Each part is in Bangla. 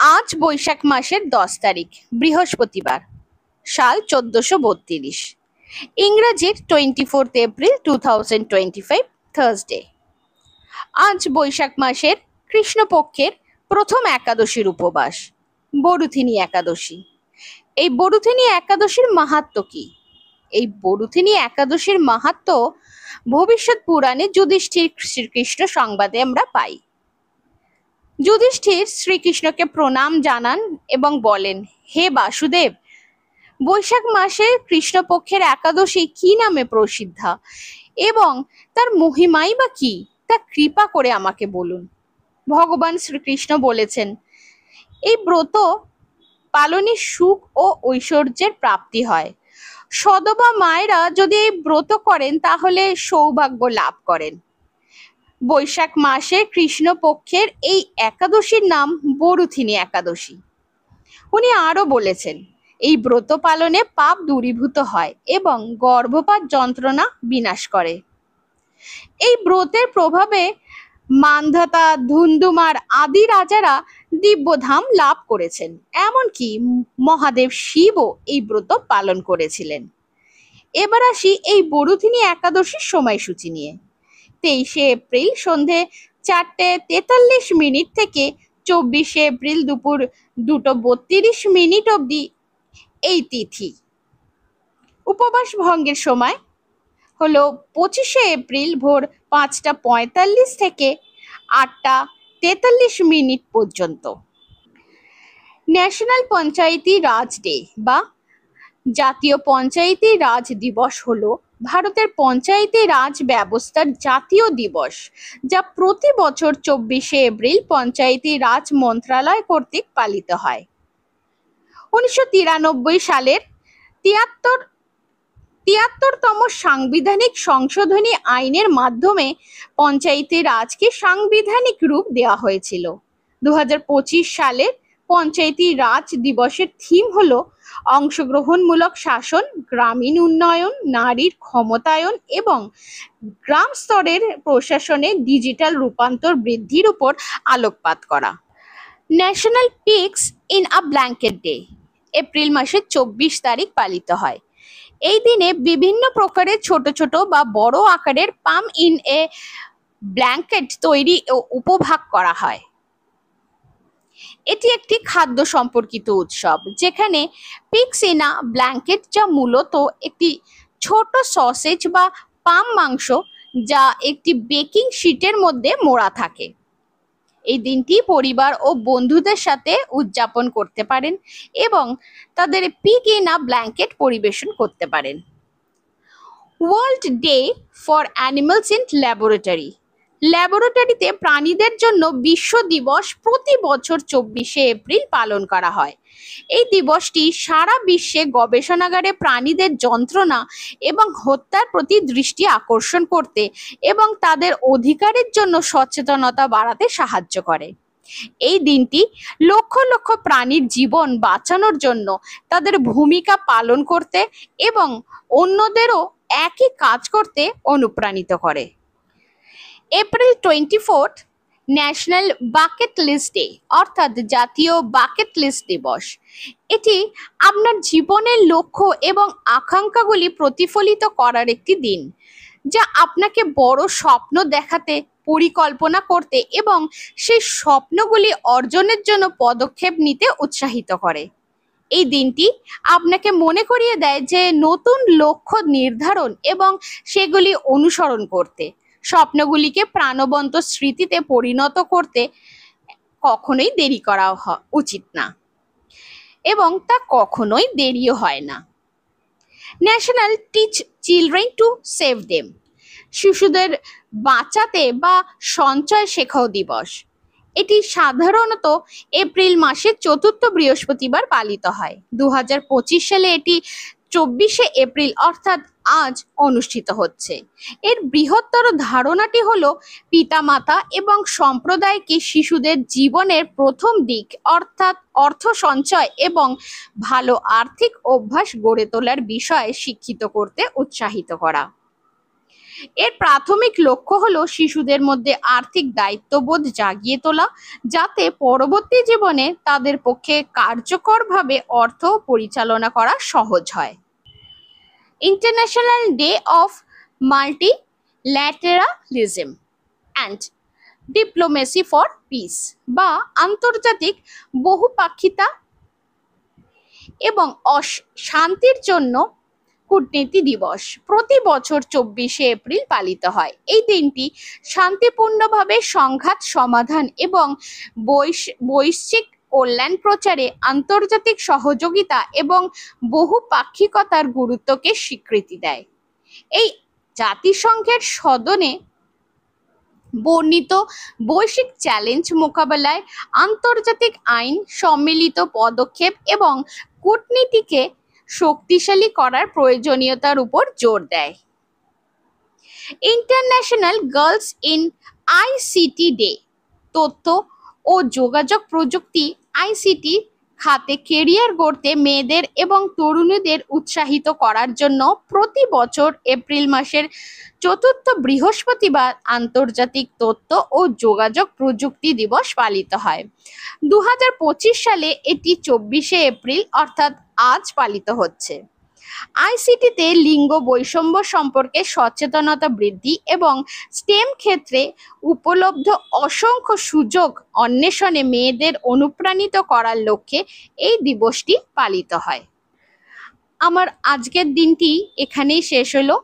আজ বৈশাখ মাসের 10 তারিখ, বৃহস্পতিবার, সাল 1432, ইংরেজির 24 এপ্রিল 2025, থার্সডে। আজ বৈশাখ মাসের কৃষ্ণপক্ষের প্রথম একাদশীর উপবাস, বরুথিনী একাদশী। এই বরুথিনী একাদশীর মাহাত্ম্য কি? এই বরুথিনী একাদশীর মাহাত্ম্য ভবিষ্যৎ পুরাণে যুধিষ্ঠির শ্রীকৃষ্ণ সংবাদে আমরা পাই। যুধিষ্ঠির শ্রীকৃষ্ণকে প্রণাম জানান এবং বলেন, হে বাসুদেব, বৈশাখ মাসে কৃষ্ণপক্ষের একাদশী কি নামে প্রসিদ্ধা এবং তার মহিমাই বা কি, তা কৃপা করে আমাকে বলুন। ভগবান শ্রীকৃষ্ণ বলেছেন, এই ব্রত পালনে সুখ ও ঐশ্বর্যের প্রাপ্তি হয়। সদবা মায়েরা যদি এই ব্রত করেন তাহলে সৌভাগ্য লাভ করেন। বৈশাখ মাসে কৃষ্ণপক্ষের এই একাদশীর নাম বরুথিনী একাদশী। উনি আরো বলেছেন, এই ব্রত পালনে পাপ দূরীভূত হয় এবং গর্ভপাত যন্ত্রণা বিনাশ করে। এই ব্রতের প্রভাবে মান্ধাতা, ধুন্ধুমার আদি রাজারা দিব্যধাম লাভ করেছেন। এমনকি মহাদেব শিবও এই ব্রত পালন করেছিলেন। এবার আসি এই বরুথিনী একাদশীর সময়সূচি নিয়ে। 23 এপ্রিল সন্ধে 4:43 থেকে 24 এপ্রিল দুপুর 2:32 অবধি এই তিথি। উপবাস ভঙ্গের সময় হলো 25 এপ্রিল ভোর 5:45 থেকে 8:43 পর্যন্ত। ন্যাশনাল পঞ্চায়েতি রাজ ডে বা জাতীয় পঞ্চায়েতি রাজ দিবস হলো ভারতের পঞ্চায়েতি রাজ ব্যবস্থার জাতীয় দিবস, যা প্রতি বছর 24 এপ্রিল পঞ্চায়েতি রাজ মন্ত্রণালয় কর্তৃক পালিত হয়। 1993 সালের 73তম সাংবিধানিক সংশোধনী আইনের মাধ্যমে পঞ্চায়েতি রাজকে সাংবিধানিক রূপ দেওয়া হয়েছিল। 2025 সালের পঞ্চায়েতি রাজ দিবসের থিম হলো অংশগ্রহণমূলক শাসন, গ্রামীণ উন্নয়ন, নারীর ক্ষমতায়ন এবং গ্রাম স্তরের প্রশাসনের ডিজিটাল রূপান্তর বৃদ্ধির উপর আলোকপাত করা। National pigs in a blanket day April মাসের 24 তারিখ পালিত হয়। এই দিনে বিভিন্ন প্রকারের ছোট ছোট বা বড় আকারের পাম ইন এ ব্ল্যাঙ্কেট তৈরি ও উপভোগ করা হয়। এটি একটি খাদ্য সম্পর্কিত উৎসব, যেখানে পিগস ইন আ ব্ল্যাঙ্কেট, যা মূলত একটি ছোট সসেজ বা পাম মাংস, যা একটি বেকিং শীটের মধ্যে মোড়া থাকে। এই দিনটি পরিবার ও বন্ধুদের সাথে উদযাপন করতে পারেন এবং তাদের পিগ ইন আ ব্ল্যাঙ্কেট পরিবেশন করতে পারেন। World day for animals in laboratory. ল্যাবরেটরিতে প্রাণীদের জন্য বিশ্ব দিবস প্রতি বছর 24 এপ্রিল পালন করা হয়। এই দিবসটি সারা বিশ্বে গবেষণাগারে প্রাণীদের যন্ত্রণা এবং হত্যার প্রতি দৃষ্টি আকর্ষণ করতে এবং তাদের অধিকারের জন্য সচেতনতা বাড়াতে সাহায্য করে। এই দিনটি লক্ষ লক্ষ প্রাণীর জীবন বাঁচানোর জন্য তাদের ভূমিকা পালন করতে এবং অন্যদেরও একই কাজ করতে অনুপ্রাণিত করে। April 24 national bucket list day অর্থাৎ জাতীয় বাকেট লিস্ট দিবস। এটি আপনার জীবনের লক্ষ্য এবং আকাঙ্ক্ষাগুলি প্রতিফলিত করার একটি দিন, যা আপনাকে বড় স্বপ্ন দেখাতে, পরিকল্পনা করতে এবং সেই স্বপ্নগুলি অর্জনের জন্য পদক্ষেপ নিতে উৎসাহিত করে। এই দিনটি আপনাকে মনে করিয়ে দেয় যে নতুন লক্ষ্য নির্ধারণ এবং সেগুলি অনুসরণ করতে, স্বপ্নগুলিকে প্রাণবন্ত স্মৃতিতে পরিণত করতে কখনোই দেরি করা উচিত না এবং তা কখনোই দেরিও হয় না। National teach children to save them. শিশুদের বাঁচাতে বা সঞ্চয় শেখাও দিবস। এটি সাধারণত এপ্রিল মাসের চতুর্থ বৃহস্পতিবার পালিত হয়। 2025 সালে এটি 24 এপ্রিল অর্থাৎ আজ অনুষ্ঠিত হচ্ছে। এর বৃহত্তর ধারণাটি হলো পিতামাতা এবং সম্প্রদায়কে শিশুদের জীবনের প্রথম দিক অর্থাৎ অর্থ সঞ্চয় এবং ভালো আর্থিক অভ্যাস গড়ে তোলার বিষয়ে শিক্ষিত করতে উৎসাহিত করা। এর প্রাথমিক লক্ষ্য হলো শিশুদের মধ্যে আর্থিক দায়িত্ববোধ জাগিয়ে তোলা, যাতে পরবর্তী জীবনে তাদের পক্ষে কার্যকরভাবে অর্থ পরিচালনা করা সহজ হয়। International day of multilateralism and diplomacy for peace, বা আন্তর্জাতিক বহুপাক্ষিতা এবং শান্তির জন্য কূটনীতি দিবস প্রতি বছর 24শে এপ্রিল পালিত হয়। এই দিনটি শান্তিপূর্ণভাবে সংঘাত সমাধান এবং বৈশ্বিক কল্যাণ প্রচারে আন্তর্জাতিক সহযোগিতা এবং বহুপাক্ষিকতার গুরুত্বকে স্বীকৃতি দেয়। এই জাতিসংঘের সদনে বর্ণিত বৈশ্বিক চ্যালেঞ্জ মোকাবেলায় আন্তর্জাতিক আইন, সম্মিলিত পদক্ষেপ এবং কূটনীতিকে শক্তিশালী করার প্রয়োজনীয়তার উপর জোর দেয়। International girls in ICT day তথ্য ও যোগাযোগ প্রযুক্তি আইসিটি খাতে কেরিয়ার গড়তে মেয়েদের এবং তরুণীদের উৎসাহিত করার জন্য প্রতি বছর এপ্রিল মাসের চতুর্থ বৃহস্পতিবার আন্তর্জাতিক তথ্য ও যোগাযোগ প্রযুক্তি দিবস পালিত হয়। 2025 সালে এটি 24শে এপ্রিল অর্থাৎ আজ পালিত হচ্ছে। আইসিটিতে লিঙ্গ বৈষম্য সম্পর্কে সচেতনতা বৃদ্ধি এবং স্টেম ক্ষেত্রে উপলব্ধ অসংখ্য সুযোগ অন্বেষণে মেয়েদের অনুপ্রাণিত করার লক্ষ্যে এই দিবসটি পালিত হয়। আমার আজকের দিনটি এখানেই শেষ হলো।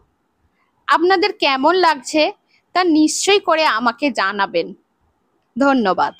আপনাদের কেমন লাগছে তা নিশ্চয়ই করে আমাকে জানাবেন। ধন্যবাদ।